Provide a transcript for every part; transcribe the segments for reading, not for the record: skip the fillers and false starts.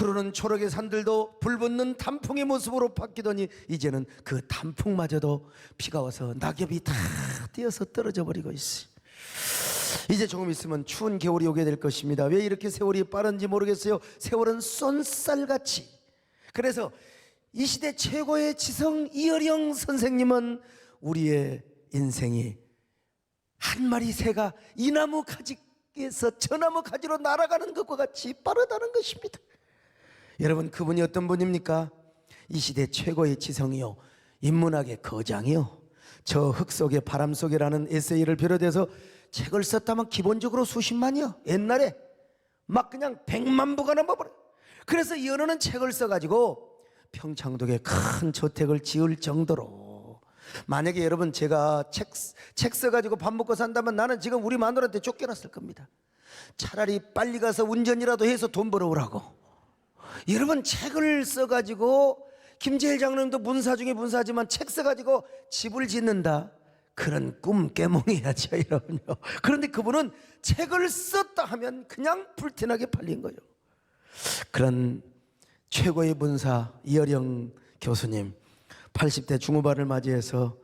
푸르른 초록의 산들도 불붙는 단풍의 모습으로 바뀌더니 이제는 그 단풍마저도 비가 와서 낙엽이 다 띄어서 떨어져 버리고 있어요. 이제 조금 있으면 추운 겨울이 오게 될 것입니다. 왜 이렇게 세월이 빠른지 모르겠어요. 세월은 쏜살같이. 그래서 이 시대 최고의 지성 이어령 선생님은 우리의 인생이 한 마리 새가 이 나무 가지에서 저 나무 가지로 날아가는 것과 같이 빠르다는 것입니다. 여러분, 그분이 어떤 분입니까? 이 시대 최고의 지성이요, 인문학의 거장이요, 저 흙 속에 바람 속에라는 에세이를 비롯해서 책을 썼다면 기본적으로 수십만이요. 옛날에 막 그냥 100만 부가 넘어버려요. 그래서 이 언어는 책을 써가지고 평창동에 큰 저택을 지을 정도로, 만약에 여러분 제가 책 써가지고 밥 먹고 산다면 나는 지금 우리 마누라한테 쫓겨났을 겁니다. 차라리 빨리 가서 운전이라도 해서 돈 벌어오라고. 여러분, 책을 써가지고, 김재일 장로님도 문사 중에 문사지만 책 써가지고 집을 짓는다, 그런 꿈 깨몽해야죠, 여러분요. 그런데 그분은 책을 썼다 하면 그냥 불티나게 팔린 거예요. 그런 최고의 문사 이어령 교수님, 80대 중후반을 맞이해서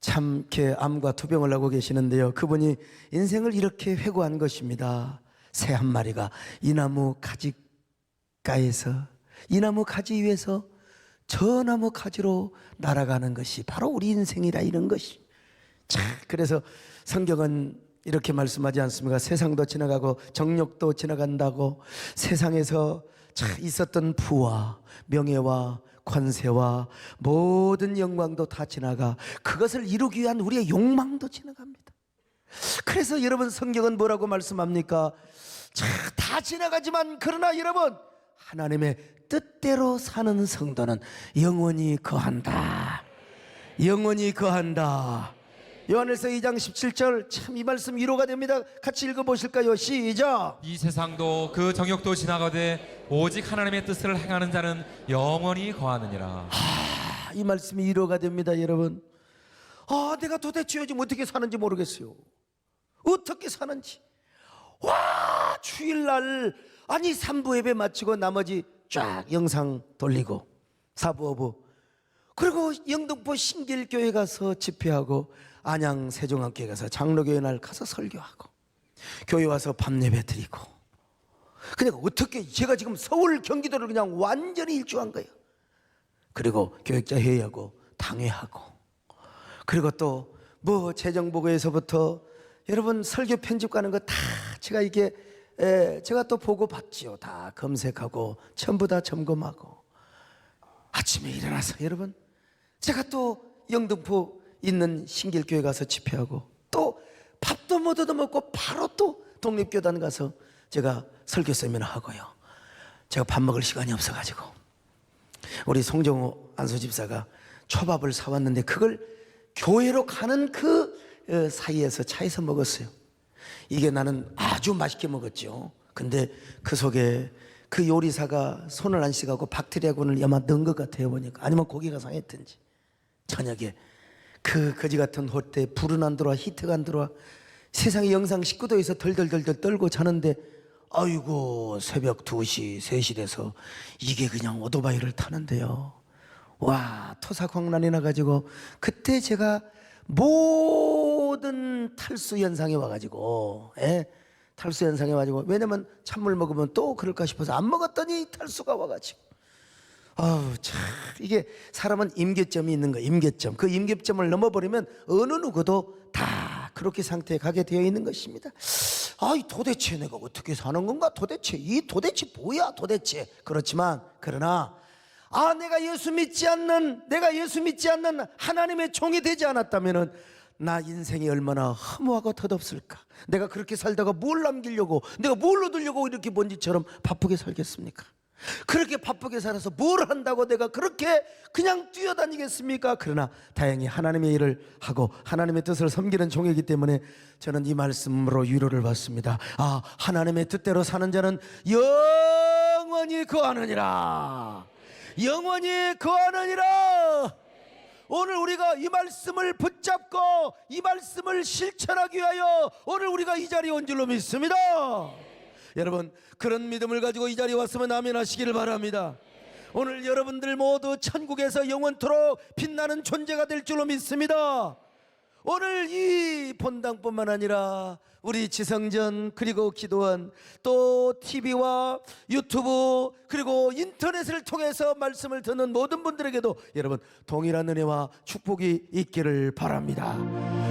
참 이렇게 암과 투병을 하고 계시는데요, 그분이 인생을 이렇게 회고한 것입니다. 새 한 마리가 이 나무 가지가에서, 이 나무 가지 위에서 저 나무 가지로 날아가는 것이 바로 우리 인생이라, 이런 것이. 자, 그래서 성경은 이렇게 말씀하지 않습니까? 세상도 지나가고 정욕도 지나간다고. 세상에서 있었던 부와 명예와 권세와 모든 영광도 다 지나가, 그것을 이루기 위한 우리의 욕망도 지나갑니다. 그래서 여러분, 성경은 뭐라고 말씀합니까? 다 지나가지만 그러나 여러분, 하나님의 뜻대로 사는 성도는 영원히 거한다. 영원히 거한다. 요한일서 2장 17절, 참 이 말씀 위로가 됩니다. 같이 읽어보실까요? 시작. 이 세상도 그 정욕도 지나가되 오직 하나님의 뜻을 행하는 자는 영원히 거하느니라. 이 말씀이 위로가 됩니다, 여러분. 내가 도대체 요즘 어떻게 사는지 모르겠어요. 어떻게 사는지. 와, 주일날 아니 3부 예배 마치고 나머지 쫙 영상 돌리고 4부 5부, 그리고 영등포 신길교회 가서 집회하고 안양 세종학교에 가서 장로교회 날 가서 설교하고 교회 와서 밤 예배 드리고, 그러니까 어떻게 제가 지금 서울 경기도를 그냥 완전히 일주한 거예요. 그리고 교육자 회의하고 당회하고, 그리고 또 뭐 재정보고에서부터 여러분 설교 편집 가는 거 다 제가 이게 제가 또 보고 봤지요. 다 검색하고 전부 다 점검하고, 아침에 일어나서 여러분 제가 또 영등포 있는 신길교회 가서 집회하고, 또 밥도 못 얻어먹고 바로 또 독립교단 가서 제가 설교 세미나 하고요. 제가 밥 먹을 시간이 없어가지고 우리 송정호 안수집사가 초밥을 사왔는데 그걸 교회로 가는 그 사이에서 차에서 먹었어요. 이게 나는 아주 맛있게 먹었죠. 근데 그 속에 그 요리사가 손을 안 씻고 박테리아군을 아마 넣은 것 같아요, 보니까. 아니면 고기가 상했든지. 저녁에 그 거지 같은 홀대 불은 안 들어와, 히트가 안 들어와, 세상에 영상 19도에서 덜덜덜덜 떨고 자는데, 아이고 새벽 2시 3시 돼서 이게 그냥 오토바이를 타는데요, 와, 토사광란이 나가지고 그때 제가 모든 탈수 현상이 와가지고, 탈수 현상이 와가지고, 왜냐면 찬물 먹으면 또 그럴까 싶어서 안 먹었더니 탈수가 와가지고, 참 이게 사람은 임계점이 있는 거예요. 임계점. 그 임계점을 넘어버리면 어느 누구도 다 그렇게 상태에 가게 되어 있는 것입니다. 도대체 내가 어떻게 사는 건가? 도대체 뭐야 도대체. 그렇지만 그러나 내가 예수 믿지 않는 하나님의 종이 되지 않았다면은 나 인생이 얼마나 허무하고 덧없을까. 내가 그렇게 살다가 뭘 남기려고, 내가 뭘 얻으려고 이렇게 먼지처럼 바쁘게 살겠습니까? 그렇게 바쁘게 살아서 뭘 한다고 내가 그렇게 그냥 뛰어다니겠습니까? 그러나 다행히 하나님의 일을 하고 하나님의 뜻을 섬기는 종이기 때문에 저는 이 말씀으로 위로를 받습니다. 하나님의 뜻대로 사는 자는 영원히 거하느니라. 영원히 거하느니라. 오늘 우리가 이 말씀을 붙잡고 이 말씀을 실천하기 위하여 오늘 우리가 이 자리에 온 줄로 믿습니다. 여러분 그런 믿음을 가지고 이 자리에 왔으면 아멘 하시기를 바랍니다. 오늘 여러분들 모두 천국에서 영원토록 빛나는 존재가 될 줄로 믿습니다. 오늘 이 본당뿐만 아니라 우리 지성전 그리고 기도원 또 TV와 유튜브 그리고 인터넷을 통해서 말씀을 듣는 모든 분들에게도 여러분 동일한 은혜와 축복이 있기를 바랍니다.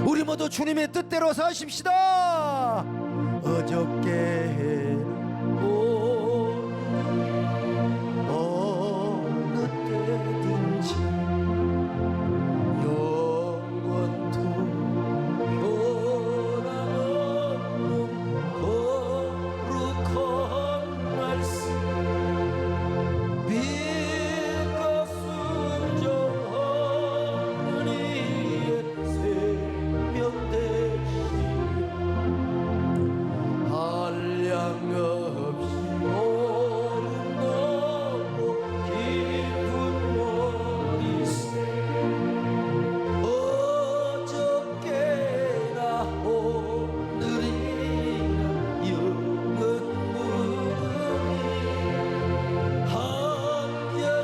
우리 모두 주님의 뜻대로 사십시다. 어저께 어느 때든지 영원토록 거룩한 말씀 믿고 순종하는 이의 생명 되시며 한량 없이 오른다고 깊은 머리새 어저께나 오늘이나 영은 무덤이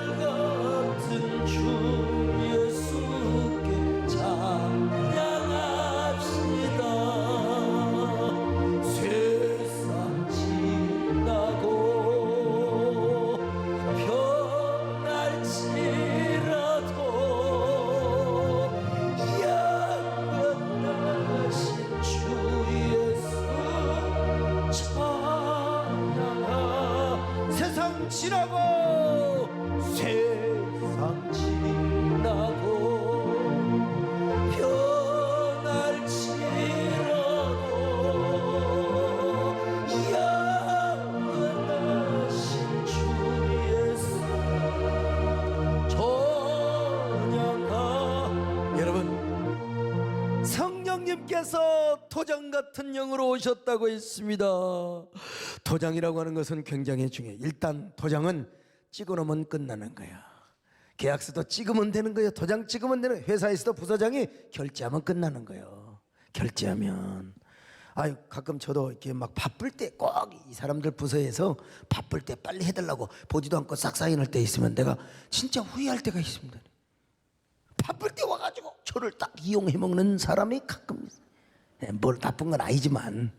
한결같은 주 예수께 찬양합시다. 세상 지나고 변할지라도 영원하신 주 예수 찬양하. 세상 지나고 세상 지나고 변할지라도 영원하신 주 예수 찬양하. 여러분 성령님께서 도장 같은 영으로 오셨다고 했습니다. 도장이라고 하는 것은 굉장히 중요해요. 일단 도장은 찍어놓으면 끝나는 거야. 계약서도 찍으면 되는 거예요. 도장 찍으면 되는 거예요. 회사에서도 부서장이 결제하면 끝나는 거예요. 결제하면 아유 가끔 저도 이렇게 막 바쁠 때 꼭 이 사람들 부서에서 바쁠 때 빨리 해달라고 보지도 않고 싹 사인할 때 있으면 내가 진짜 후회할 때가 있습니다. 바쁠 때 와가지고 저를 딱 이용해 먹는 사람이 가끔 있어요. 뭘 나쁜 건 아니지만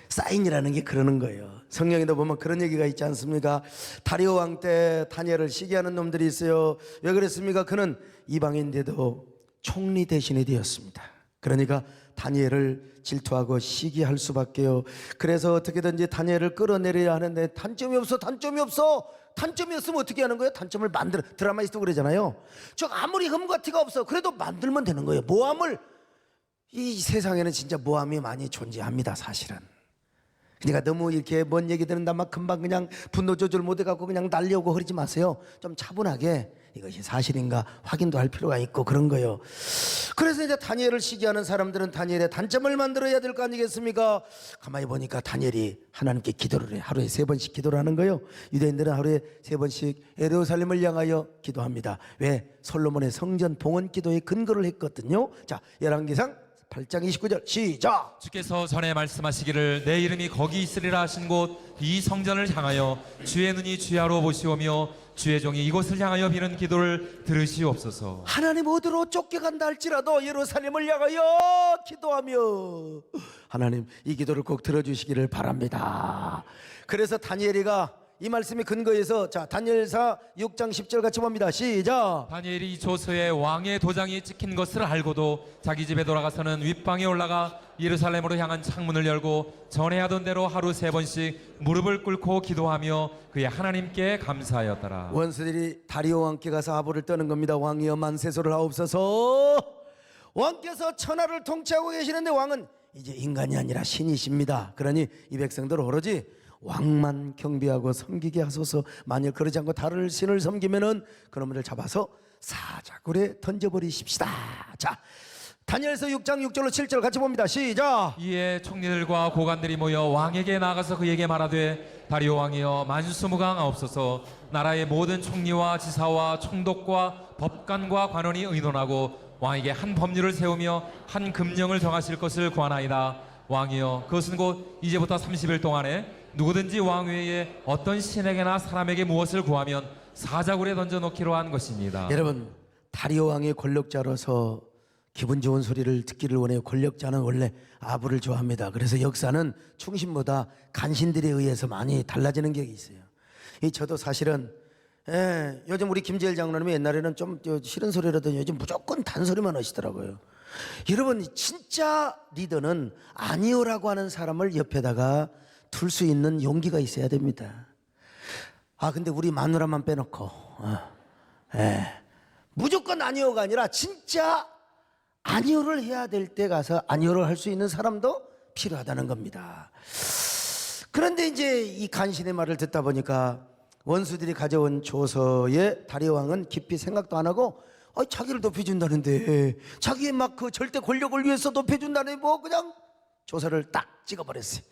사인이라는 게 그러는 거예요. 성경에도 보면 그런 얘기가 있지 않습니까? 다리오 왕 때 다니엘을 시기하는 놈들이 있어요. 왜 그랬습니까? 그는 이방인데도 총리 대신이 되었습니다. 그러니까 다니엘을 질투하고 시기할 수밖에요. 그래서 어떻게든지 다니엘을 끌어내려야 하는데 단점이 없어. 단점이 없으면 어떻게 하는 거예요? 단점을 만들어. 드라마에서도 그러잖아요. 저 아무리 흠과 티가 없어. 그래도 만들면 되는 거예요. 모함을. 이 세상에는 진짜 모함이 많이 존재합니다, 사실은. 그러니까 너무 이렇게 먼 얘기 듣는다 막 금방 그냥 분노 조절 못해갖고 그냥 날려오고 그러지 마세요. 좀 차분하게 이것이 사실인가 확인도 할 필요가 있고 그런 거예요. 그래서 이제 다니엘을 시기하는 사람들은 다니엘의 단점을 만들어야 될 거 아니겠습니까? 가만히 보니까 다니엘이 하나님께 기도를 해. 하루에 3번씩 기도를 하는 거예요. 유대인들은 하루에 3번씩 예루살렘을 향하여 기도합니다. 왜? 솔로몬의 성전 봉헌 기도에 근거를 했거든요. 자, 열왕기상 8장 29절 시작. 주께서 전에 말씀하시기를 내 이름이 거기 있으리라 하신 곳 이 성전을 향하여 주의 눈이 주야로 보시오며 주의 종이 이곳을 향하여 비는 기도를 들으시옵소서. 하나님 어디로 쫓겨간다 할지라도 예루살렘을 향하여 기도하며 하나님 이 기도를 꼭 들어주시기를 바랍니다. 그래서 다니엘이가 이 말씀이 근거해서 자 다니엘사 6장 10절 같이 봅니다. 시작. 다니엘이 조서에 왕의 도장이 찍힌 것을 알고도 자기 집에 돌아가서는 윗방에 올라가 예루살렘으로 향한 창문을 열고 전에 하던 대로 하루 3번씩 무릎을 꿇고 기도하며 그의 하나님께 감사하였더라. 원수들이 다리오 왕께 가서 아부를 떠는 겁니다. 왕이여 만세소를 하옵소서. 왕께서 천하를 통치하고 계시는데 왕은 이제 인간이 아니라 신이십니다. 그러니 이 백성들 오로지 왕만 경배하고 섬기게 하소서. 만일 그러지 않고 다른 신을 섬기면은 그놈을 잡아서 사자굴에 던져버리십시다. 자 다니엘서 6장 6절로 7절 같이 봅니다. 시작. 이에 총리들과 고관들이 모여 왕에게 나가서 그에게 말하되 다리오 왕이여 만수무강하옵소서. 나라의 모든 총리와 지사와 총독과 법관과 관원이 의논하고 왕에게 한 법률을 세우며 한 금령을 정하실 것을 구하나이다. 왕이여 그것은 곧 이제부터 30일 동안에 누구든지 왕 외에 어떤 신에게나 사람에게 무엇을 구하면 사자굴에 던져놓기로 한 것입니다. 여러분, 다리오 왕이 권력자로서 기분 좋은 소리를 듣기를 원해요. 권력자는 원래 아부를 좋아합니다. 그래서 역사는 충신보다 간신들에 의해서 많이 달라지는 게 있어요. 저도 사실은 요즘 우리 김재일 장로님이 옛날에는 좀 싫은 소리라도 요즘 무조건 단소리만 하시더라고요. 여러분, 진짜 리더는 아니오라고 하는 사람을 옆에다가 둘 수 있는 용기가 있어야 됩니다. 근데 우리 마누라만 빼놓고 무조건 아니오가 아니라 진짜 아니오를 해야 될 때 가서 아니오를 할 수 있는 사람도 필요하다는 겁니다. 그런데 이제 이 간신의 말을 듣다 보니까 원수들이 가져온 조서에 다리오 왕은 깊이 생각도 안 하고 자기를 높여준다는데, 자기의 막 그 절대 권력을 위해서 높여준다는 뭐 그냥 조서를 딱 찍어버렸어요.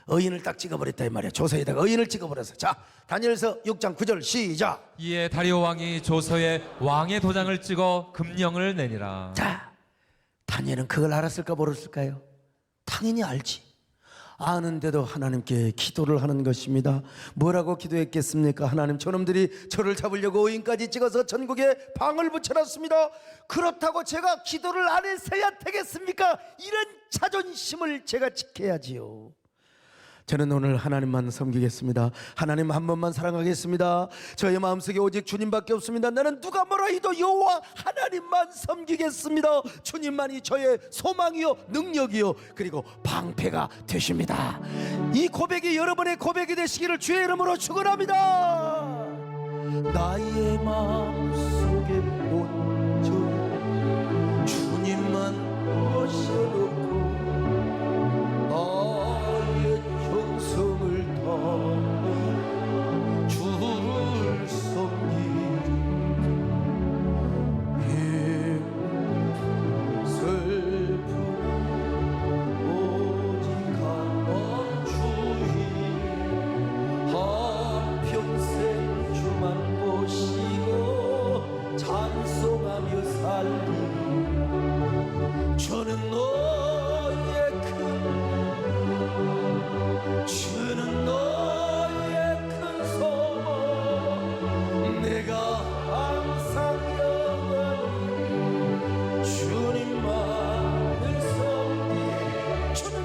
의인을 딱 찍어버렸다 이 말이야. 조서에다가 의인을 찍어버렸어. 자, 다니엘서 6장 9절 시작. 이에 다리오 왕이 조서에 왕의 도장을 찍어 금령을 내니라. 자, 다니엘은 그걸 알았을까 모르었을까요? 당연히 알지. 아는데도 하나님께 기도를 하는 것입니다. 뭐라고 기도했겠습니까? 하나님, 저놈들이 저를 잡으려고 의인까지 찍어서 전국에 방을 붙여놨습니다. 그렇다고 제가 기도를 안 해서야 되겠습니까? 이런 자존심을 제가 지켜야지요. 저는 오늘 하나님만 섬기겠습니다. 하나님 한 번만 사랑하겠습니다. 저의 마음속에 오직 주님밖에 없습니다. 나는 누가 뭐라 해도 여호와 하나님만 섬기겠습니다. 주님만이 저의 소망이요 능력이요 그리고 방패가 되십니다. 이 고백이 여러분의 고백이 되시기를 주의 이름으로 축원합니다. 나의 마음속에 온전히 주님만 모셔놓고 정성을 다해 주를 섬기리. 슬픈 오직 강한 주의 한평생 주만 보시고 찬송하며 살리. 저는 너의 주는 너의 큰 소망, 내가 항상 영원히 주님만을 섬기. 주는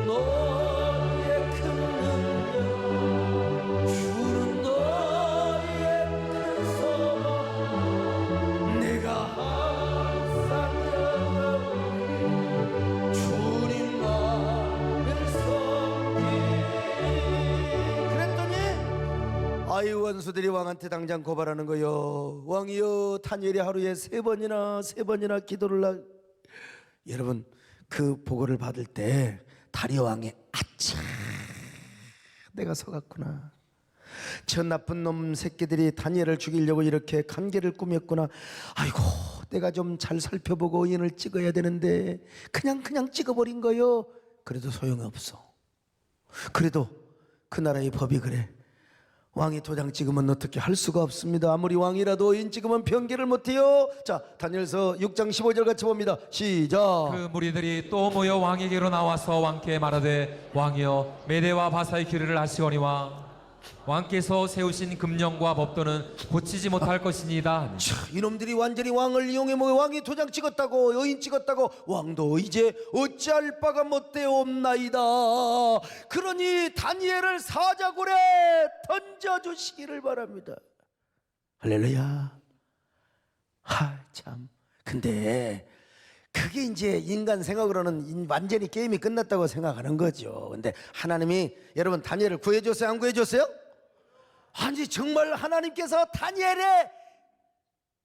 너의 큰 능력, 주는 너의 큰 소망, 내가 항상 영원히 주님만을 아이 원수들이 왕한테 당장 고발하는 거요. 왕이여, 다니엘이 하루에 세 번이나 기도를 여러분, 그 보고를 받을 때 다리오 왕이 아차, 내가 속았구나. 저 나쁜 놈 새끼들이 다니엘을 죽이려고 이렇게 간계를 꾸몄구나. 아이고, 내가 좀 잘 살펴보고 의인을 찍어야 되는데 그냥 찍어버린 거요. 그래도 소용이 없어. 그래도 그 나라의 법이 그래. 왕이 도장 찍으면 어떻게 할 수가 없습니다. 아무리 왕이라도 의인 찍으면 변개를 못해요. 자, 다니엘서 6장 15절 같이 봅니다. 시작. 그 무리들이 또 모여 왕에게로 나와서 왕께 말하되, 왕이여 메대와 바사의 기르를 하시거니와 왕께서 세우신 금령과 법도는 고치지 못할 것이니이다. 이놈들이 완전히 왕을 이용해 먹어. 왕이 도장 찍었다고, 의인 찍었다고, 왕도 이제 어찌할 바가 못되옵나이다. 그러니 다니엘을 사자굴에 던져주시기를 바랍니다. 할렐루야. 참. 근데 그게 이제 인간 생각으로는 완전히 게임이 끝났다고 생각하는 거죠. 근데 하나님이 여러분 다니엘을 구해줬어요? 안 구해줬어요? 아니, 정말 하나님께서 다니엘의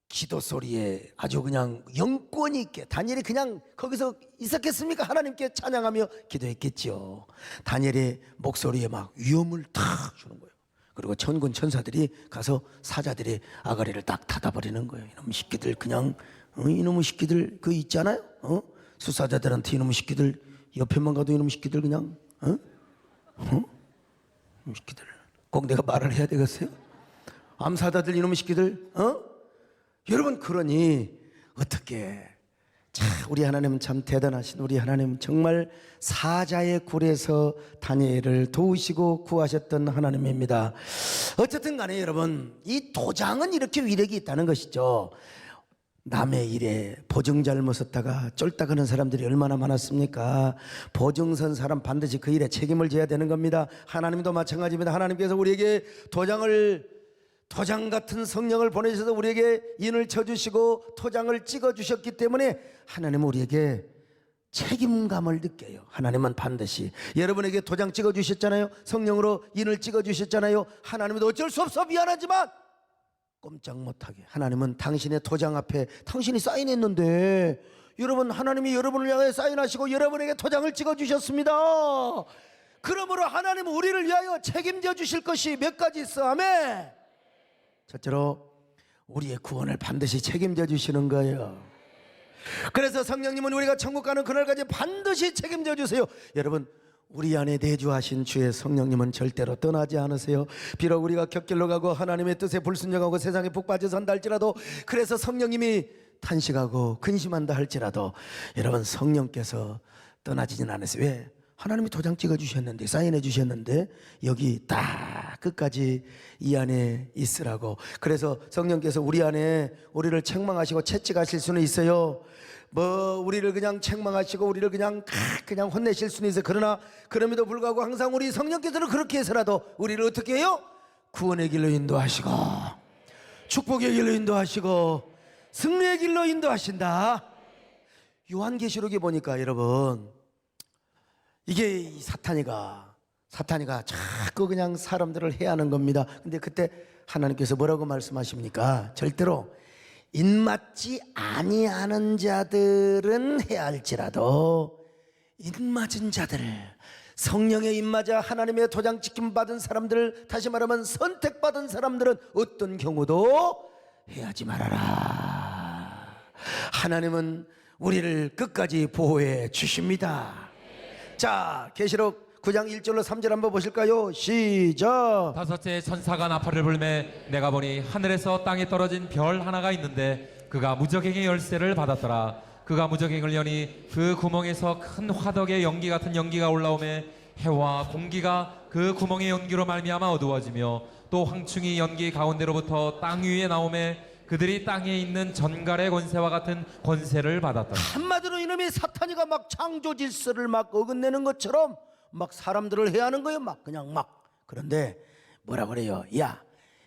기도 소리에 아주 그냥 영권이 있게, 다니엘이 그냥 거기서 있었겠습니까? 하나님께 찬양하며 기도했겠죠. 다니엘의 목소리에 막 위엄을 탁 주는 거예요. 그리고 천군 천사들이 가서 사자들의 아가리를 딱 닫아버리는 거예요. 이놈의 새끼들 그냥 이놈의 새끼들 그 있잖아요. 수사자들한테 이놈의 새끼들, 옆에만 가도 이놈의 새끼들 그냥 이놈의 새끼들 꼭 내가 말을 해야 되겠어요? 암사자들 이놈의 새끼들 여러분, 그러니 어떻게 자, 우리 하나님은 참 대단하신 우리 하나님, 정말 사자의 굴에서 다니엘을 도우시고 구하셨던 하나님입니다. 어쨌든 간에 여러분, 이 도장은 이렇게 위력이 있다는 것이죠. 남의 일에 보증 잘못 썼다가 쫄딱하는 사람들이 얼마나 많았습니까? 보증 선 사람 반드시 그 일에 책임을 져야 되는 겁니다. 하나님도 마찬가지입니다. 하나님께서 우리에게 도장 같은 성령을 보내셔서 우리에게 인을 쳐주시고 도장을 찍어주셨기 때문에 하나님은 우리에게 책임감을 느껴요. 하나님은 반드시 여러분에게 도장 찍어주셨잖아요. 성령으로 인을 찍어주셨잖아요. 하나님은 어쩔 수 없어 미안하지만 꼼짝 못하게 하나님은 당신의 도장 앞에 당신이 사인했는데 여러분, 하나님이 여러분을 향해 사인하시고 여러분에게 도장을 찍어주셨습니다. 그러므로 하나님은 우리를 위하여 책임져 주실 것이 몇 가지 있어. 아멘. 첫째로 우리의 구원을 반드시 책임져 주시는 거예요. 그래서 성령님은 우리가 천국 가는 그날까지 반드시 책임져 주세요. 여러분, 우리 안에 내주하신 주의 성령님은 절대로 떠나지 않으세요. 비록 우리가 곁길로 가고 하나님의 뜻에 불순종하고 세상에 푹 빠져 산다 할지라도, 그래서 성령님이 탄식하고 근심한다 할지라도 여러분, 성령께서 떠나지진 않으세요. 왜? 하나님이 도장 찍어 주셨는데, 사인해 주셨는데 여기 딱 끝까지 이 안에 있으라고. 그래서 성령께서 우리 안에 우리를 책망하시고 채찍하실 수는 있어요. 우리를 그냥 책망하시고 우리를 그냥 혼내실 수는 있어요. 그러나 그럼에도 불구하고 항상 우리 성령께서는 그렇게 해서라도 우리를 어떻게 해요? 구원의 길로 인도하시고 축복의 길로 인도하시고 승리의 길로 인도하신다. 요한계시록에 보니까 여러분, 이게 이 사탄이가 자꾸 그냥 사람들을 해하는 겁니다. 근데 그때 하나님께서 뭐라고 말씀하십니까? 절대로 인맞지 아니하는 자들은 해할지라도 인맞은 자들, 성령의 인맞아 하나님의 도장 찍힘 받은 사람들, 다시 말하면 선택받은 사람들은 어떤 경우도 해하지 말아라. 하나님은 우리를 끝까지 보호해 주십니다. 자, 계시록 9장 1절로 3절 한번 보실까요? 시작. 다섯째 천사가 나팔을 불매 내가 보니 하늘에서 땅에 떨어진 별 하나가 있는데 그가 무저갱의 열쇠를 받았더라. 그가 무저갱을 여니 그 구멍에서 큰 화덕의 연기 같은 연기가 올라오매 해와 공기가 그 구멍의 연기로 말미암아 어두워지며 또 황충이 연기 가운데로부터 땅 위에 나오매 그들이 땅에 있는 전갈의 권세와 같은 권세를 받았다. 한마디로 이놈이 사탄이가 막 창조 질서를 막 어긋내는 것처럼 막 사람들을 해하는 거예요. 그냥 그런데 뭐라 그래요? 야,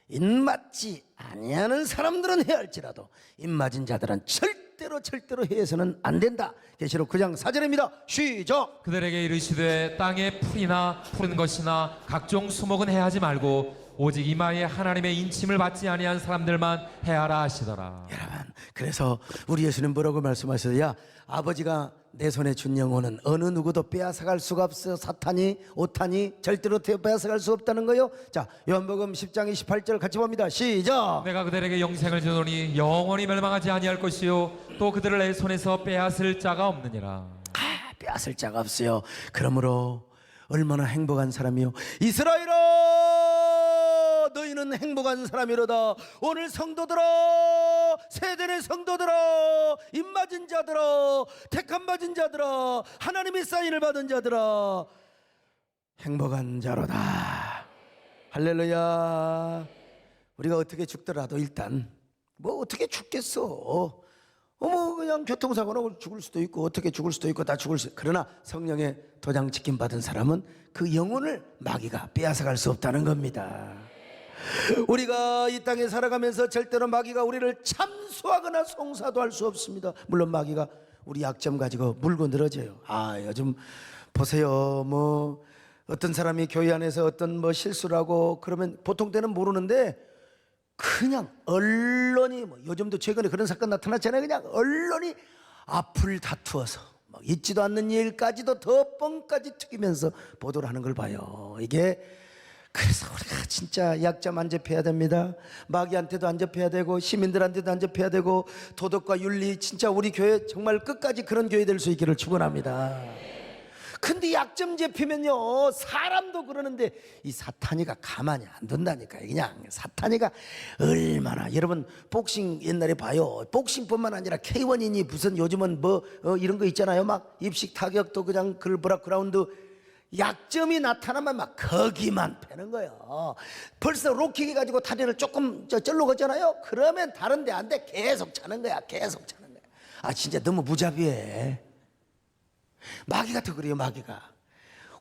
인맞지 아니하는 사람들은 해할지라도 인맞은 자들은 절대로 해서는 안 된다. 계시록 9장 4절입니다. 시작. 그들에게 이르시되 땅에 풀이나 푸른 것이나 각종 수목은 해하지 말고 오직 이마에 하나님의 인침을 받지 아니한 사람들만 해하라 하시더라. 여러분, 그래서 우리 예수님 뭐라고 말씀하셨어요? 야, 아버지가 내 손에 준 영혼은 어느 누구도 빼앗아갈 수가 없어요. 사탄이 오탄이 절대로 빼앗아갈 수 없다는 거요. 자, 요한복음 10장 28절 같이 봅니다. 시작. 내가 그들에게 영생을 주노니 영원히 멸망하지 아니할 것이요 또 그들을 내 손에서 빼앗을 자가 없느니라. 빼앗을 자가 없어요. 그러므로 얼마나 행복한 사람이요. 이스라엘아, 너희는 행복한 사람이로다. 오늘 성도들아, 세대의 성도들아, 입맞은 자들아, 택함 받은 자들아, 하나님의 사인을 받은 자들아, 행복한 자로다. 할렐루야. 우리가 어떻게 죽더라도 일단 어떻게 죽겠어. 그냥 교통사고로 죽을 수도 있고 어떻게 죽을 수도 있고 다 죽을 수 있고, 그러나 성령의 도장 찍힘 받은 사람은 그 영혼을 마귀가 빼앗아갈 수 없다는 겁니다. 우리가 이 땅에 살아가면서 절대로 마귀가 우리를 참수하거나 송사도 할 수 없습니다. 물론 마귀가 우리 약점 가지고 물고 늘어져요. 요즘 보세요. 어떤 사람이 교회 안에서 어떤 실수를 하고 그러면 보통 때는 모르는데 그냥 언론이 요즘도 최근에 그런 사건 나타났잖아요. 그냥 언론이 앞을 다투어서 있지도 않는 일까지도 더 뻥까지 튀기면서 보도를 하는 걸 봐요. 이게 그래서 우리가 진짜 약점 안 접해야 됩니다. 마귀한테도 안 접해야 되고 시민들한테도 안 접해야 되고 도덕과 윤리, 진짜 우리 교회 정말 끝까지 그런 교회 될 수 있기를 축원합니다. 근데 약점 잡히면요 사람도 그러는데 이 사탄이가 가만히 안 둔다니까요. 그냥 사탄이가 얼마나, 여러분 복싱 옛날에 봐요. 복싱뿐만 아니라 K1이니 무슨 요즘은 뭐 이런 거 있잖아요. 막 입식 타격도 그냥 그라운드, 약점이 나타나면 막 거기만 패는 거예요. 벌써 로킥이 가지고 다리를 조금 절로 걷잖아요. 그러면 다른 데 안 돼. 계속 차는 거야. 계속 차는 거야. 아 진짜 너무 무자비해. 마귀가 더 그래요. 마귀가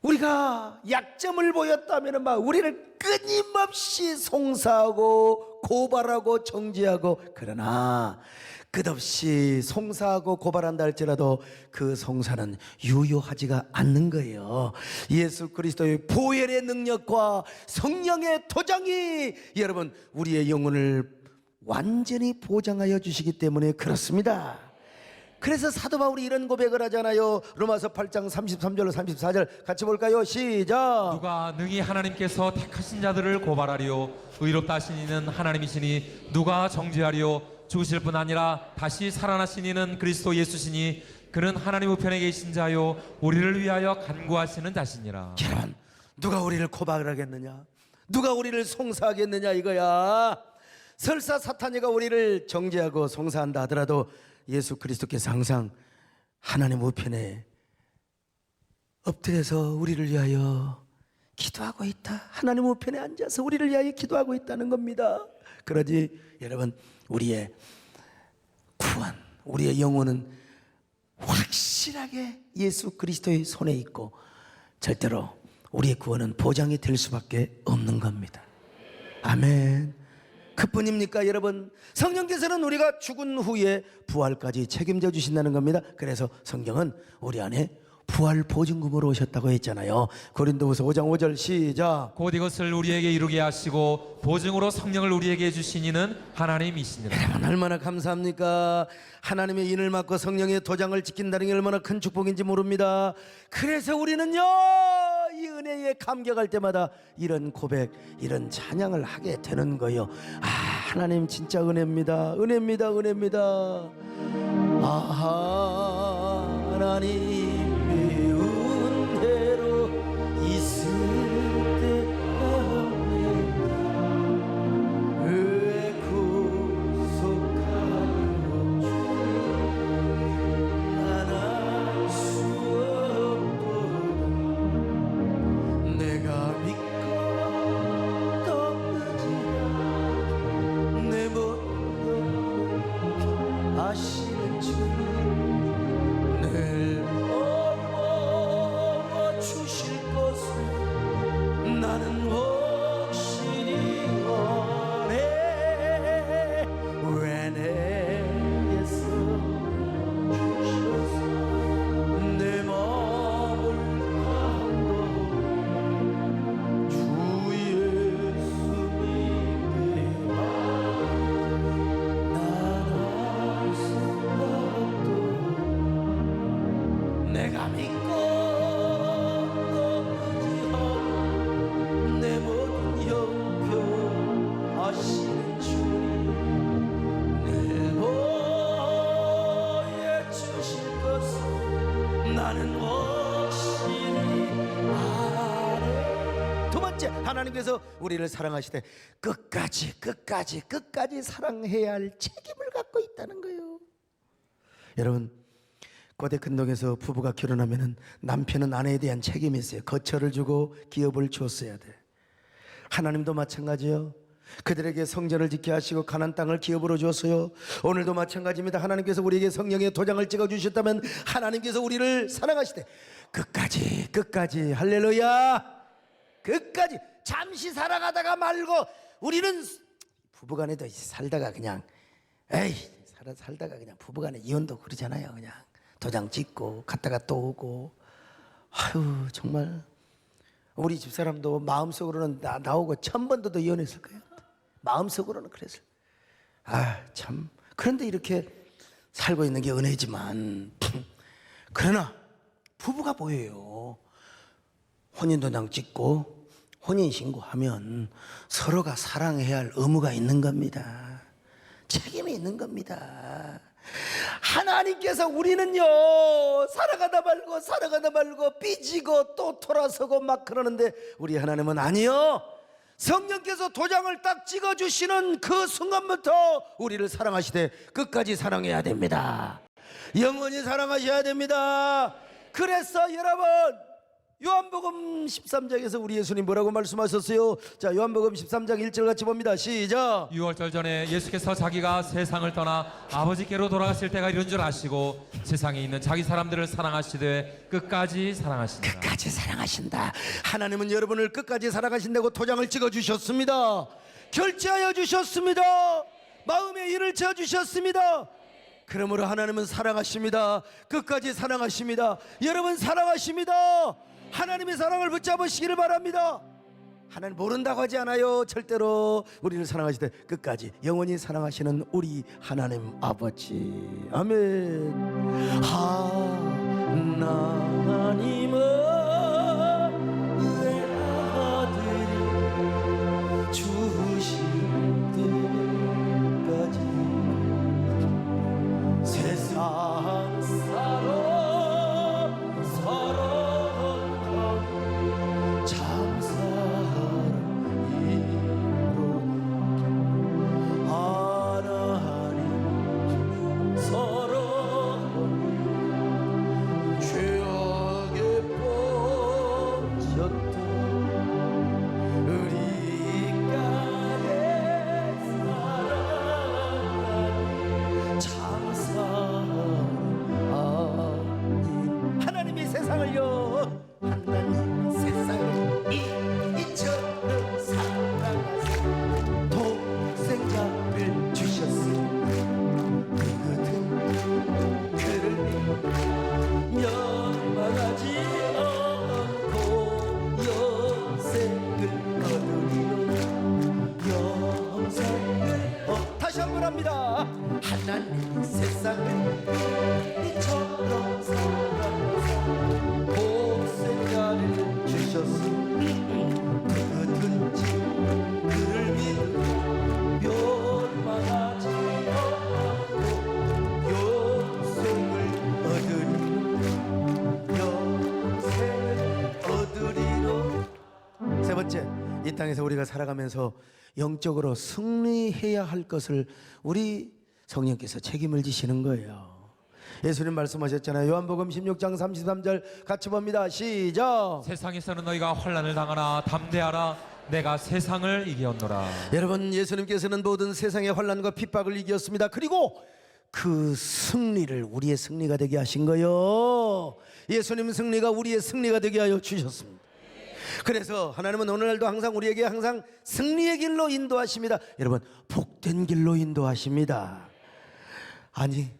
우리가 약점을 보였다면 막 우리를 끊임없이 송사하고 고발하고 정죄하고, 그러나 끝없이 송사하고 고발한다 할지라도 그 송사는 유효하지가 않는 거예요. 예수 그리스도의 보혈의 능력과 성령의 도장이 여러분 우리의 영혼을 완전히 보장하여 주시기 때문에 그렇습니다. 그래서 사도 바울이 이런 고백을 하잖아요. 로마서 8장 33절로 34절 같이 볼까요? 시작. 누가 능히 하나님께서 택하신 자들을 고발하리요 의롭다 하신 이는 하나님이시니 누가 정죄하리요 죽으실 뿐 아니라 다시 살아나신 이는 그리스도 예수시니 그는 하나님 우편에 계신 자요 우리를 위하여 간구하시는 자시니라. 여러분 누가 우리를 고발하겠느냐, 누가 우리를 송사하겠느냐 이거야. 설사 사탄이가 우리를 정죄하고 송사한다 하더라도 예수 그리스도께서 항상 하나님 우편에 엎드려서 우리를 위하여 기도하고 있다. 하나님 우편에 앉아서 우리를 위하여 기도하고 있다는 겁니다. 그러지 여러분 우리의 구원, 우리의 영혼은 확실하게 예수 그리스도의 손에 있고 절대로 우리의 구원은 보장이 될 수밖에 없는 겁니다. 아멘. 그뿐입니까 여러분? 성령께서는 우리가 죽은 후에 부활까지 책임져 주신다는 겁니다. 그래서 성경은 우리 안에 부활 보증금으로 오셨다고 했잖아요. 고린도후서 5장 5절 시작. 곧 이것을 우리에게 이루게 하시고 보증으로 성령을 우리에게 주신 이는 하나님이시니라. 여러분 얼마나 감사합니까? 하나님의 인을 맡고 성령의 도장을 지킨다는 게 얼마나 큰 축복인지 모릅니다. 그래서 우리는요 이 은혜에 감격할 때마다 이런 고백, 이런 찬양을 하게 되는 거예요. 아 하나님 진짜 은혜입니다. 은혜입니다. 은혜입니다. 아 하나님의 은혜로 있을 때 왜 구속하여 난알 수 없도록 내가 믿고 떠나지 내 모든 아시는 주님 늘 업어 주실 것을 나는 확실히 원해. 왜 내게서 주셔서 내 마음을 감동 주 예수님의 말 나갈 수 없도록 내가 믿고 내 모든 형편 아시는 주님 늘 보여주실 것을 나는 확실히 아네. 두 번째, 하나님께서 우리를 사랑하시되 끝까지 사랑해야 할 책임을 갖고 있다는 거예요. 여러분 고대 근동에서 부부가 결혼하면은 남편은 아내에 대한 책임이 있어요. 거처를 주고 기업을 줬어야 돼. 하나님도 마찬가지요. 그들에게 성전을 짓게 하시고 가나안 땅을 기업으로 줬어요. 오늘도 마찬가지입니다. 하나님께서 우리에게 성령의 도장을 찍어 주셨다면 하나님께서 우리를 사랑하시되 끝까지 할렐루야, 끝까지. 잠시 살아가다가 말고 우리는 부부간에도 살다가 그냥 살다가 그냥 부부간에 이혼도 그러잖아요. 그냥 도장 찍고 갔다가 또 오고. 아유 정말 우리 집사람도 마음속으로는 나오고 1000번도 더 이혼했을 거예요. 마음속으로는 그랬을. 아 참. 그런데 이렇게 살고 있는 게 은혜지만 그러나 부부가 보여요. 혼인도장 찍고 혼인신고하면 서로가 사랑해야 할 의무가 있는 겁니다. 책임이 있는 겁니다. 하나님께서 우리는요 살아가다 말고 삐지고 또 돌아서고 막 그러는데 우리 하나님은 아니요, 성령께서 도장을 딱 찍어주시는 그 순간부터 우리를 사랑하시되 끝까지 사랑해야 됩니다. 영원히 사랑하셔야 됩니다. 그래서 여러분, 요한복음 13장에서 우리 예수님 뭐라고 말씀하셨어요? 자, 요한복음 13장 1절 같이 봅니다. 시작. 6월절 전에 예수께서 자기가 세상을 떠나 아버지께로 돌아갔을 때가 이런 줄 아시고 세상에 있는 자기 사람들을 사랑하시되 끝까지 사랑하신다. 끝까지 사랑하신다. 하나님은 여러분을 끝까지 사랑하신다고 도장을 찍어주셨습니다. 결제하여 주셨습니다. 마음에 일을 지어주셨습니다. 그러므로 하나님은 사랑하십니다. 끝까지 사랑하십니다. 여러분 사랑하십니다. 하나님의 사랑을 붙잡으시기를 바랍니다. 하나님 모른다고 하지 않아요. 절대로 우리를 사랑하시되 끝까지 영원히 사랑하시는 우리 하나님 아버지. 아멘. 하나님은 내 아들이 주신 때까지 세상 사랑 참 사랑이로다. 하나님 사랑이 죄악에 빠졌다. 우리가의 사랑하니 참 사랑하니. 하나님이 세상을요, 하나님 세상을 이처럼 사랑하사 독생자를 주셨으니 그것은 그를 멸망하지 않고 영생을 얻으리요. 영생을 다시 한번 합니다. 하나님이 세상을 이처럼 사랑하사 독생자를 주셨으니 누구든지 그를 믿으면 멸망하지 않고 영생을 얻으리로. 세 번째, 이 땅에서 우리가 살아가면서 영적으로 승리해야 할 것을 우리 성령께서 책임을 지시는 거예요. 예수님 말씀하셨잖아요. 요한복음 16장 33절 같이 봅니다. 시작. 세상에서는 너희가 환난을 당하나 담대하라 내가 세상을 이기었노라. 여러분, 예수님께서는 모든 세상의 환난과 핍박을 이겼습니다. 그리고 그 승리를 우리의 승리가 되게 하신 거예요. 예수님 승리가 우리의 승리가 되게 하여 주셨습니다. 그래서 하나님은 오늘날도 항상 우리에게 항상 승리의 길로 인도하십니다. 여러분, 복된 길로 인도하십니다. 아니,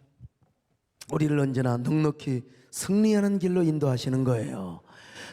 우리를 언제나 넉넉히 승리하는 길로 인도하시는 거예요.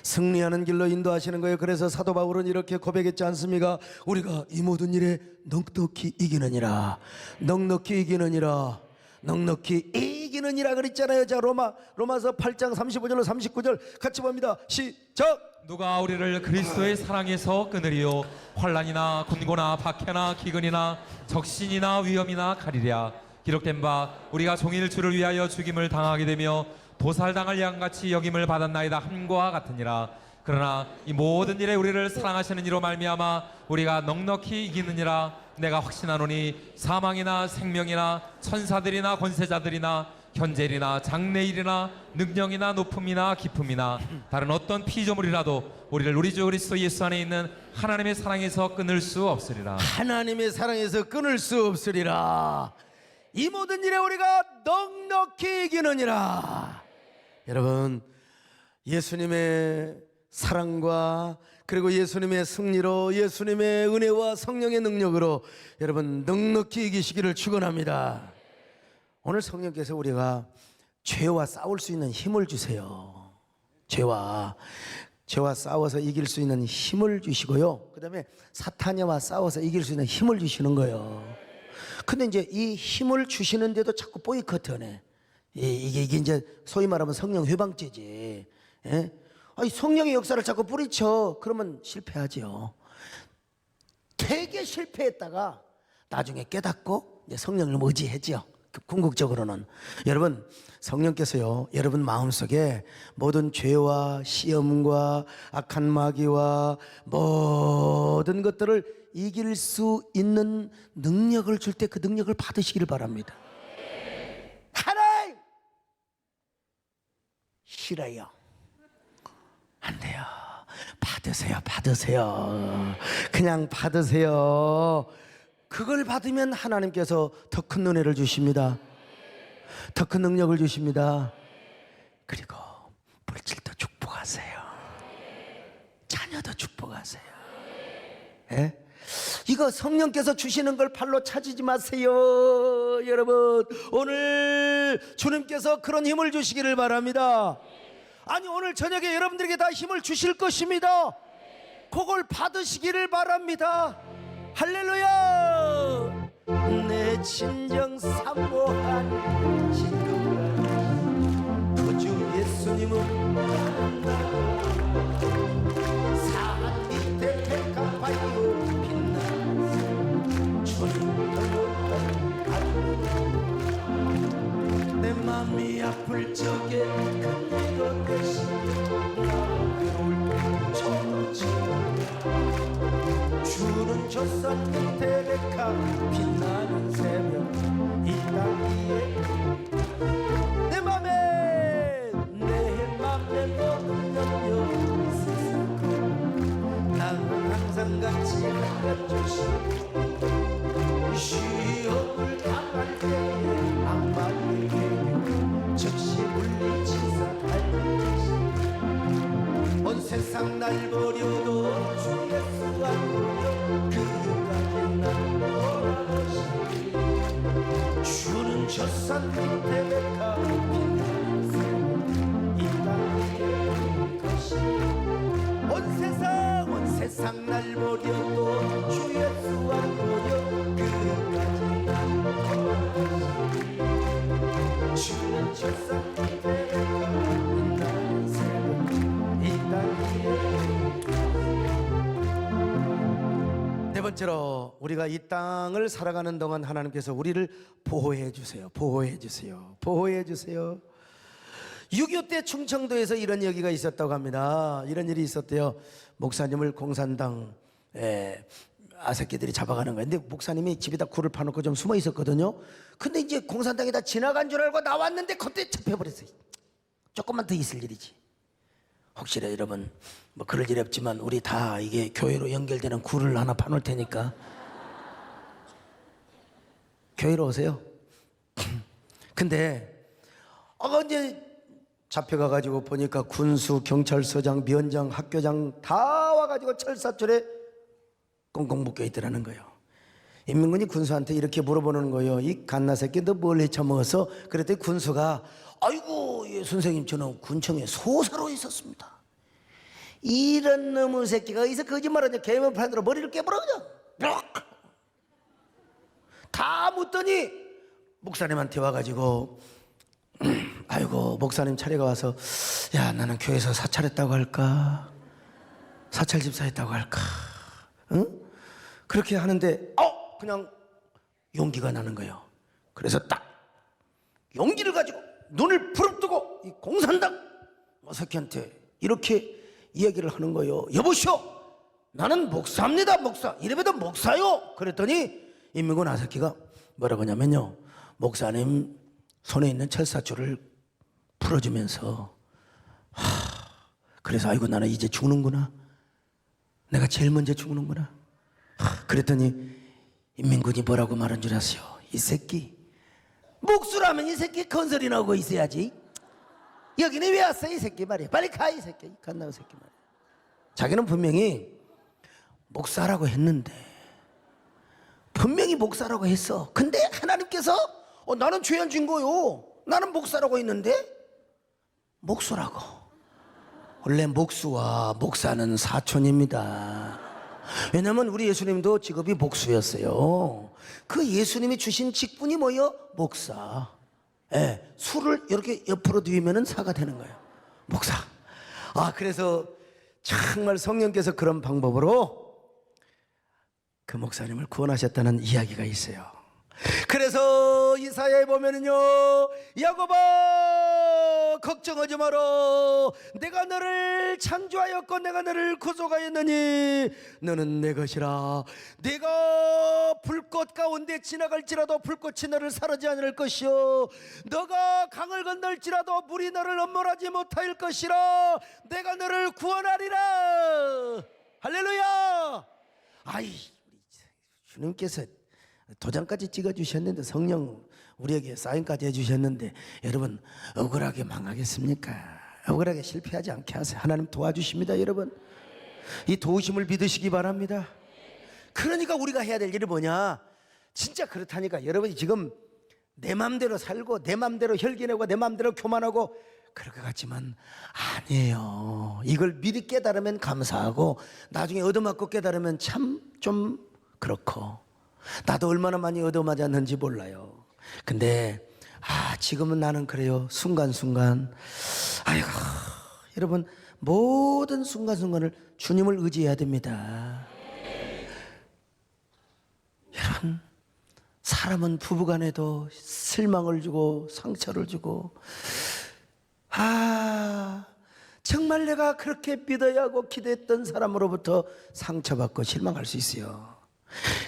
승리하는 길로 인도하시는 거예요. 그래서 사도 바울은 이렇게 고백했지 않습니까? 우리가 이 모든 일에 넉넉히 이기느니라, 넉넉히 이기느니라, 넉넉히 이기느니라 그랬잖아요. 자, 로마서 8장 35절로 39절 같이 봅니다. 시작. 누가 우리를 그리스도의 사랑에서 끊으리요? 환난이나 곤고나 박해나 기근이나 적신이나 위험이나 가리랴. 기록된 바 우리가 종일 주를 위하여 죽임을 당하게 되며 도살당할 양같이 여김을 받았나이다 함과 같으니라. 그러나 이 모든 일에 우리를 사랑하시는 이로 말미암아 우리가 넉넉히 이기느니라. 내가 확신하노니 사망이나 생명이나 천사들이나 권세자들이나 현재일이나 장래일이나 능력이나 높음이나 깊음이나 다른 어떤 피조물이라도 우리를 우리 주 그리스도 예수 안에 있는 하나님의 사랑에서 끊을 수 없으리라. 하나님의 사랑에서 끊을 수 없으리라. 이 모든 일에 우리가 넉넉히 이기느니라. 여러분, 예수님의 사랑과 그리고 예수님의 승리로, 예수님의 은혜와 성령의 능력으로 여러분 넉넉히 이기시기를 축원합니다. 오늘 성령께서 우리가 죄와 싸울 수 있는 힘을 주세요. 죄와 싸워서 이길 수 있는 힘을 주시고요, 그 다음에 사탄과 싸워서 이길 수 있는 힘을 주시는 거예요. 근데 이제 이 힘을 주시는데도 자꾸 보이콧하네. 이게 이제 소위 말하면 성령 회방죄지. 예? 아니, 성령의 역사를 자꾸 뿌리쳐. 그러면 실패하죠. 되게 실패했다가 나중에 깨닫고 이제 성령을 의지하죠. 궁극적으로는 여러분 성령께서요 여러분 마음속에 모든 죄와 시험과 악한 마귀와 모든 것들을 이길 수 있는 능력을 줄 때 그 능력을 받으시기를 바랍니다. 하나님 싫어요. 안 돼요. 받으세요. 그냥 받으세요. 그걸 받으면 하나님께서 더 큰 은혜를 주십니다. 더 큰 능력을 주십니다. 그리고 물질도 축복하세요. 자녀도 축복하세요. 예? 이거 성령께서 주시는 걸 팔로 찾지 마세요. 여러분 오늘 주님께서 그런 힘을 주시기를 바랍니다. 아니 오늘 저녁에 여러분들에게 다 힘을 주실 것입니다. 그걸 받으시기를 바랍니다. 할렐루야. 내 진정 사모한 진정한 구주 예수님은 산 밑에 백합 바위로 빛나는 주님 내 맘이 아플 적에 그리고 대신 주는 젖산 밑에 백합 빛나는 새벽 이 땅 위에 내 맘에 모든 염려 세상 나는 항상 같이 안아주시고 시험을 당할 때에 악마에게 즉시 물리치사 알려주시 온 세상 날 버려도 주 예수 안 버려 그까지 날 돌아오시리 주는 젖산 밑에 백합 빛나는 새벽 이 땅 위에 가시리 온 세상 날 버려도 주 예수 안 버려 그까지 날 돌아오시리 주는 젖산 밑에 백합 빛나는 새벽 네 번째로 우리가 이 땅을 살아가는 동안 하나님께서 우리를 보호해 주세요. 6.25 때 충청도에서 이런 얘기가 있었다고 합니다. 이런 일이 있었대요. 목사님을 공산당 아새끼들이 잡아가는 거예요. 근데 목사님이 집에다 굴을 파놓고 좀 숨어 있었거든요. 근데 이제 공산당이 다 지나간 줄 알고 나왔는데 그때 잡혀버렸어요. 조금만 더 있을 일이지. 혹시나 여러분 뭐 그럴 일이 없지만 우리 다 이게 교회로 연결되는 굴을 하나 파놓을 테니까 교회로 오세요. 근데 이제 잡혀가가지고 보니까 군수, 경찰서장, 면장, 학교장 다 와가지고 철사줄에 꽁꽁 묶여 있더라는 거예요. 인민군이 군수한테 이렇게 물어보는 거예요. 이 갓나 새끼 너 뭘 해쳐먹어서? 그랬더니 군수가 아이고 예, 선생님 저는 군청에 소사로 있었습니다. 이런 놈의 새끼가 어디서 거짓말하냐. 개면판으로 머리를 깨버려 그냥 다 묻더니 목사님한테 와가지고 아이고 목사님 차례가 와서 야 나는 교회에서 사찰했다고 할까 사찰 집사했다고 할까 응? 그렇게 하는데 그냥 용기가 나는 거예요. 그래서 딱 용기를 가지고 눈을 부릅뜨고 이 공산당 새끼한테 이렇게 이야기를 하는 거예요. 여보시오 나는 목사입니다. 목사 이래봬도 목사요. 그랬더니 인민군 아새끼가 뭐라고 하냐면요 목사님 손에 있는 철사줄을 풀어주면서 그래서 아이고 나는 이제 죽는구나. 내가 제일 먼저 죽는구나. 그랬더니 인민군이 뭐라고 말한 줄 아세요? 이 새끼 목수라면 이 새끼 건설이나 하고 있어야지. 여기는 왜 왔어 이 새끼 말이야. 빨리 가 이 새끼 갓나온 새끼 말이야. 자기는 분명히 목사라고 했는데 분명히 목사라고 했어. 근데 하나님께서 나는 죄 안 진 거요. 나는 목사라고 했는데 목수라고. 원래 목수와 목사는 사촌입니다. 왜냐면 우리 예수님도 직업이 목수였어요. 그 예수님이 주신 직분이 뭐예요? 목사. 술을 이렇게 옆으로 뒤우면 사가 되는 거예요. 목사. 그래서 정말 성령께서 그런 방법으로 그 목사님을 구원하셨다는 이야기가 있어요. 그래서 이사야에 보면은요, 야곱아 걱정하지 마라, 내가 너를 창조하였고 내가 너를 구속하였느니 너는 내 것이라. 내가 불꽃 가운데 지나갈지라도 불꽃이 너를 사르지 않을 것이요, 너가 강을 건널지라도 물이 너를 엄몰하지 못할 것이라. 내가 너를 구원하리라. 할렐루야. 아이, 우리 주님께서 도장까지 찍어주셨는데, 성령 우리에게 사인까지 해주셨는데, 여러분 억울하게 망하겠습니까? 억울하게 실패하지 않게 하세요. 하나님 도와주십니다. 여러분 이 도우심을 믿으시기 바랍니다. 그러니까 우리가 해야 될 일이 뭐냐, 진짜 그렇다니까. 여러분이 지금 내 맘대로 살고 내 맘대로 혈기내고 내 맘대로 교만하고 그럴 것 같지만 아니에요. 이걸 미리 깨달으면 감사하고 나중에 얻어맞고 깨달으면 참 좀 그렇고, 나도 얼마나 많이 얻어맞았는지 몰라요. 근데 지금은 나는 그래요. 순간순간, 아이고, 여러분 모든 순간순간을 주님을 의지해야 됩니다. 여러분, 사람은 부부간에도 실망을 주고 상처를 주고, 정말 내가 그렇게 믿어야 하고 기대했던 사람으로부터 상처받고 실망할 수 있어요.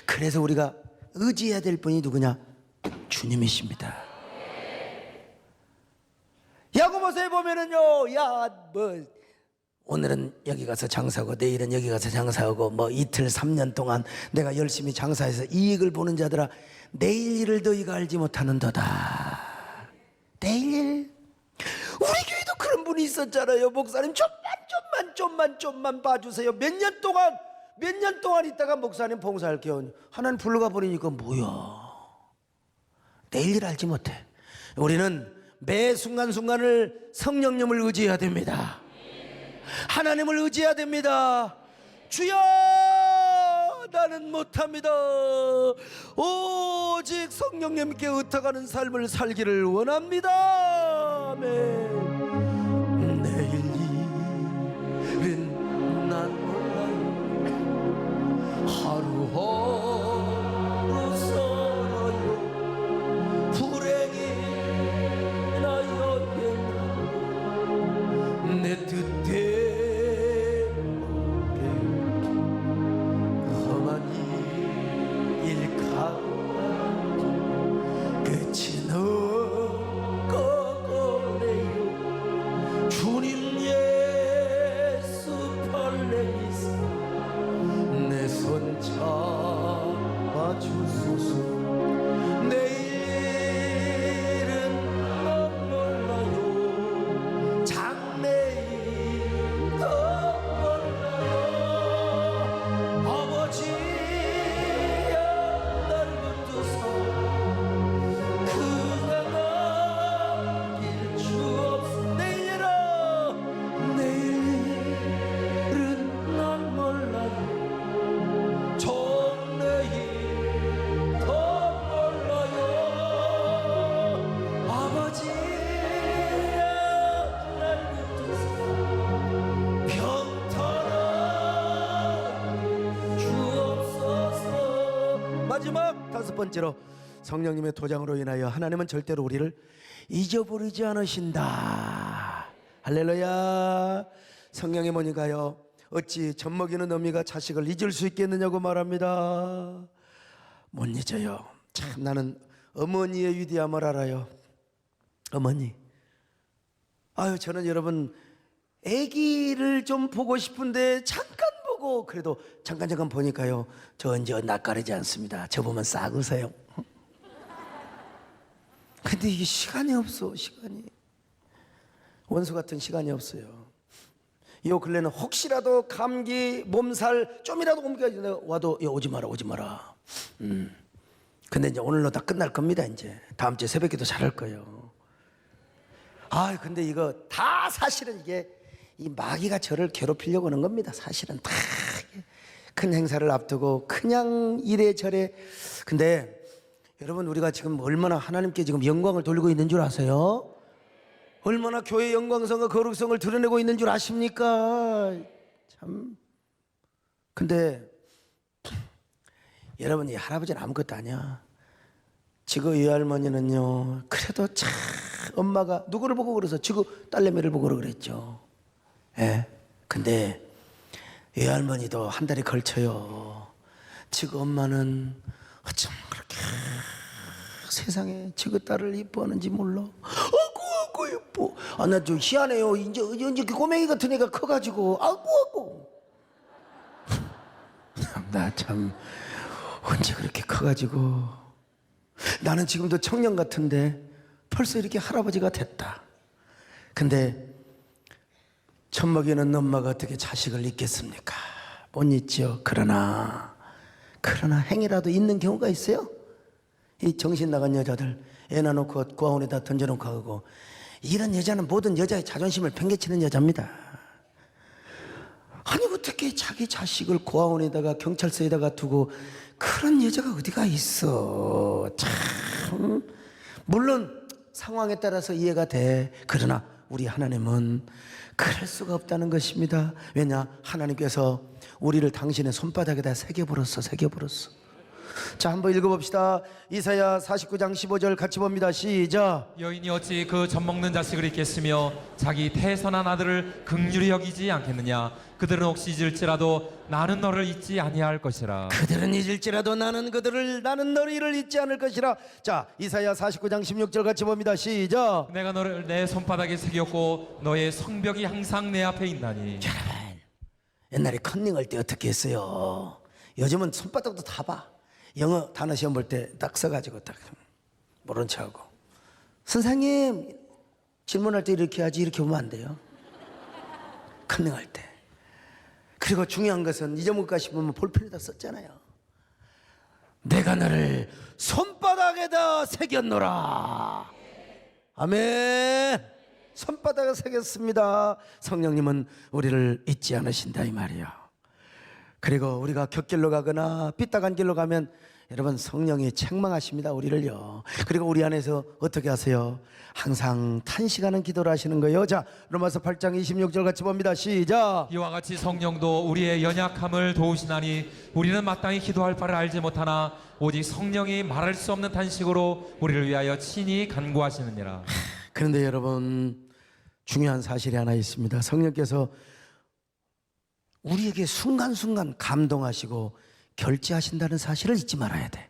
그래서 우리가 의지해야 될 분이 누구냐? 주님이십니다. 야고보서에 보면은요, 오늘은 여기 가서 장사하고 내일은 여기 가서 장사하고 이틀 3년 동안 내가 열심히 장사해서 이익을 보는 자들아, 내일 일을 너희가 알지 못하는도다. 내일 일. 우리 교회도 그런 분이 있었잖아요. 목사님 좀만 봐주세요. 몇 년 동안 있다가 목사님 봉사할게요. 하나님 불러가 버리니까 뭐야, 내일 일 알지 못해. 우리는 매 순간순간을 성령님을 의지해야 됩니다. 하나님을 의지해야 됩니다. 주여, 나는 못합니다. 오직 성령님께 의탁하는 삶을 살기를 원합니다. 아멘. 내일 일은 난 몰라요. 하루하루 살아요. 불행이나 여행 내 뜻대로 험한 일 가나 끝이 없거래요. 주님 예수 팔레이사 내 손 잡아주소서. 내일은 넌 몰라요. 장래일도 몰라요. 아버지야 날 붙드사 그가 남길 주옵소. 내일은 난 몰라요. 장래일도 몰라요. 아버지야 날 붙드사 평탄하게 주옵소서. 마지막 다섯 번째로, 성령님의 도장으로 인하여 하나님은 절대로 우리를 잊어버리지 않으신다. 할렐루야. 성령의 모니가요, 어찌 젖먹이는 어미가 자식을 잊을 수 있겠느냐고 말합니다. 못 잊어요. 참, 나는 어머니의 위대함을 알아요. 어머니. 저는 여러분 아기를 좀 보고 싶은데 잠깐 보고, 그래도 잠깐 보니까요, 저 이제 낯가리지 않습니다. 저 보면 싹 웃어요. 근데 이게 시간이 없어. 시간이, 원수 같은 시간이 없어요. 요 근래는 혹시라도 감기 몸살 좀이라도 옮겨 와도 오지 마라. 근데 이제 오늘로 다 끝날 겁니다. 이제 다음 주에 새벽기도 잘할 거예요. 근데 이거 다 사실은 이게 이 마귀가 저를 괴롭히려고 하는 겁니다. 사실은 다 큰 행사를 앞두고 그냥 이래저래. 근데 여러분, 우리가 지금 얼마나 하나님께 지금 영광을 돌리고 있는 줄 아세요? 얼마나 교회의 영광성과 거룩성을 드러내고 있는 줄 아십니까? 참. 근데 여러분, 이 할아버지는 아무것도 아니야. 지금 외할머니는요, 그래도 참 엄마가 누구를 보고 그래서 지금 딸내미를 보고 그랬죠. 예. 근데 외할머니도 한 달에 걸쳐요. 지금 엄마는 어쩜 그렇게 세상에 지금 딸을 이뻐하는지 몰라. 아구 이뻐. 아, 나 좀 희한해요. 이제 그 꼬맹이 같은 애가 커가지고 아구. 나 참 언제 그렇게 커가지고. 나는 지금도 청년 같은데 벌써 이렇게 할아버지가 됐다. 근데 젖먹이는 엄마가 어떻게 자식을 잊겠습니까? 못 잊죠. 그러나 행이라도 있는 경우가 있어요. 이 정신 나간 여자들 애 낳아놓고 고아원에다 던져놓고 가고, 이런 여자는 모든 여자의 자존심을 팽개치는 여자입니다. 아니 어떻게 자기 자식을 고아원에다가 경찰서에다가 두고, 그런 여자가 어디가 있어. 참, 물론 상황에 따라서 이해가 돼. 그러나 우리 하나님은 그럴 수가 없다는 것입니다. 왜냐? 하나님께서 우리를 당신의 손바닥에다 새겨버렸어. 자, 한번 읽어봅시다. 이사야 49장 15절 같이 봅니다. 시작. 여인이 어찌 그 젖먹는 자식을 잊겠으며 자기 태선한 아들을 긍휼히 여기지 않겠느냐. 그들은 혹시 잊을지라도 나는 너를 잊지 아니할 것이라. 그들은 잊을지라도 나는 너희를 잊지 않을 것이라. 자, 이사야 49장 16절 같이 봅니다. 시작. 내가 너를 내 손바닥에 새겼고 너의 성벽이 항상 내 앞에 있나니. 옛날에 컨닝할 때 어떻게 했어요? 요즘은 손바닥도 다 봐. 영어 단어 시험 볼 때 딱 써가지고 딱 모른 척하고, 선생님 질문할 때 이렇게 하지, 이렇게 보면 안 돼요. 컨닝할 때. 그리고 중요한 것은 잊어먹을까 싶으면 볼펜에다 썼잖아요. 내가 너를 손바닥에다 새겼노라. 아멘. 손바닥에 새겼습니다. 성령님은 우리를 잊지 않으신다 이 말이야. 그리고 우리가 곁길로 가거나 삐딱한 길로 가면 여러분 성령이 책망하십니다, 우리를요. 그리고 우리 안에서 어떻게 하세요? 항상 탄식하는 기도를 하시는 거예요. 자, 로마서 8장 26절 같이 봅니다. 시작. 이와 같이 성령도 우리의 연약함을 도우시나니 우리는 마땅히 기도할 바를 알지 못하나 오직 성령이 말할 수 없는 탄식으로 우리를 위하여 친히 간구하시느니라. 그런데 여러분, 중요한 사실이 하나 있습니다. 성령께서 우리에게 순간순간 감동하시고 결제하신다는 사실을 잊지 말아야 돼.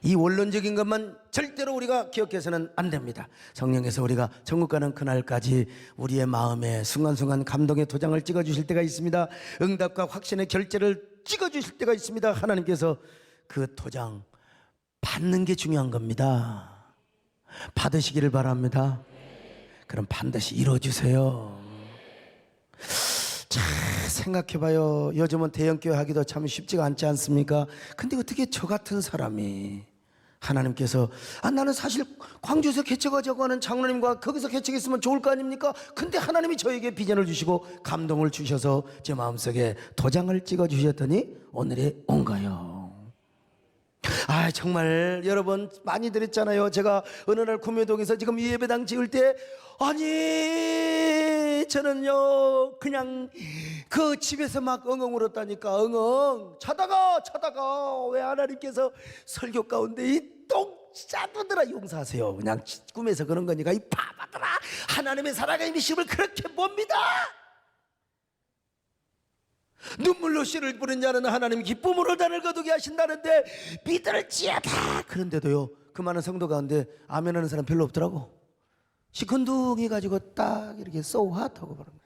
이 원론적인 것만 절대로 우리가 기억해서는 안 됩니다. 성령께서 우리가 천국 가는 그날까지 우리의 마음에 순간순간 감동의 도장을 찍어주실 때가 있습니다. 응답과 확신의 결제를 찍어주실 때가 있습니다. 하나님께서 그 도장 받는 게 중요한 겁니다. 받으시기를 바랍니다. 그럼 반드시 이루어주세요. 자, 생각해봐요. 요즘은 대형교회 하기도 참 쉽지가 않지 않습니까? 근데 어떻게 저 같은 사람이, 하나님께서 나는 사실 광주에서 개척하자고 하는 장로님과 거기서 개척했으면 좋을 거 아닙니까? 근데 하나님이 저에게 비전을 주시고 감동을 주셔서 제 마음속에 도장을 찍어 주셨더니 오늘에 온가요. 정말 여러분 많이 들었잖아요. 제가 어느 날 구매동에서 지금 이 예배당 지을 때, 아니 저는요 그냥 그 집에서 막 엉엉 울었다니까. 엉엉 자다가 왜 하나님께서 설교 가운데 이 똥짜들아 용서하세요, 그냥 꿈에서 그런 거니까, 이 바바들아 하나님의 살아가는 힘을 그렇게 봅니다. 눈물로 씨를 뿌린 자는 하나님 기쁨으로 단을 거두게 하신다는데 믿을지어다. 그런데도요 그 많은 성도 가운데 아멘 하는 사람 별로 없더라고. 시큰둥해 가지고 딱 이렇게 so what 하고 그런 거예요.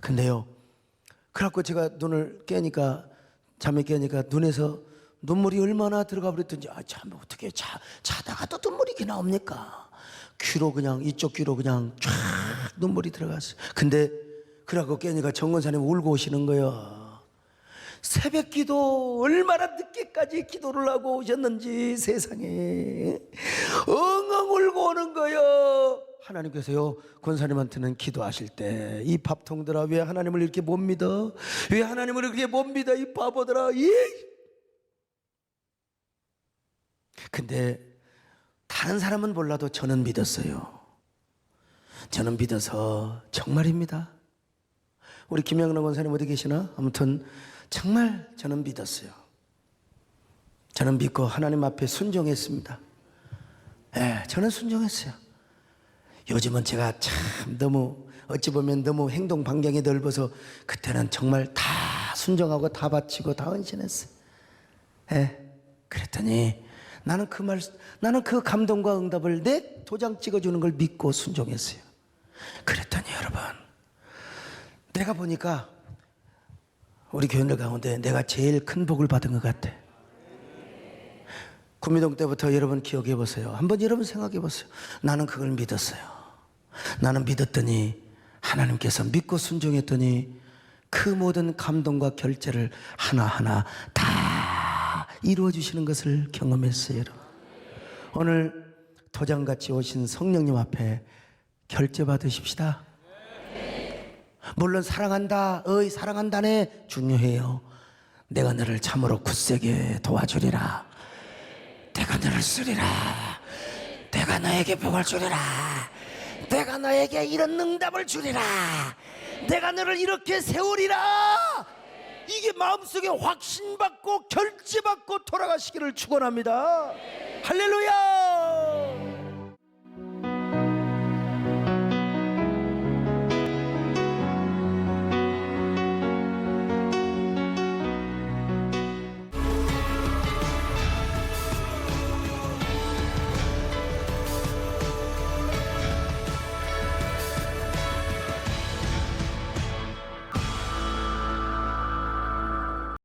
근데요 그래갖고 제가 눈을 깨니까, 잠에 깨니까 눈에서 눈물이 얼마나 들어가 버렸던지, 참 어떻게 자다가 또 눈물이 이렇게 나옵니까? 귀로 그냥, 이쪽 귀로 그냥 쫙 눈물이 들어갔어요. 근데 그러고 깨니까 정권사님 울고 오시는 거예요. 새벽 기도 얼마나 늦게까지 기도를 하고 오셨는지 세상에 엉엉 울고 오는 거예요. 하나님께서요 권사님한테는 기도하실 때 이 밥통들아 왜 하나님을 이렇게 못 믿어? 왜 하나님을 이렇게 못 믿어? 이 바보들아. 근데 다른 사람은 몰라도 저는 믿었어요. 저는 믿어서 정말입니다. 우리 김영란 권사님 어디 계시나? 아무튼 정말 저는 믿었어요. 저는 믿고 하나님 앞에 순종했습니다. 예, 저는 순종했어요. 요즘은 제가 참 너무 어찌 보면 너무 행동 반경이 넓어서 그때는 정말 다 순종하고 다 바치고 다 헌신했어요. 예, 그랬더니 나는 그 감동과 응답을 내 도장 찍어주는 걸 믿고 순종했어요. 그랬더니 여러분, 내가 보니까 우리 교인들 가운데 내가 제일 큰 복을 받은 것 같아. 구미동 때부터 여러분 기억해 보세요. 한번 여러분 생각해 보세요. 나는 그걸 믿었어요. 나는 믿었더니 하나님께서 믿고 순종했더니 그 모든 감동과 결제를 하나하나 다 이루어 주시는 것을 경험했어요. 여러분, 오늘 도장같이 오신 성령님 앞에 결제 받으십시다. 물론 사랑한다, 사랑한다네 중요해요. 내가 너를 참으로 굳세게 도와주리라. 내가 너를 쓰리라. 내가 너에게 복을 주리라. 내가 너에게 이런 응답을 주리라. 내가 너를 이렇게 세우리라. 이게 마음속에 확신받고 결제받고 돌아가시기를 축원합니다. 할렐루야.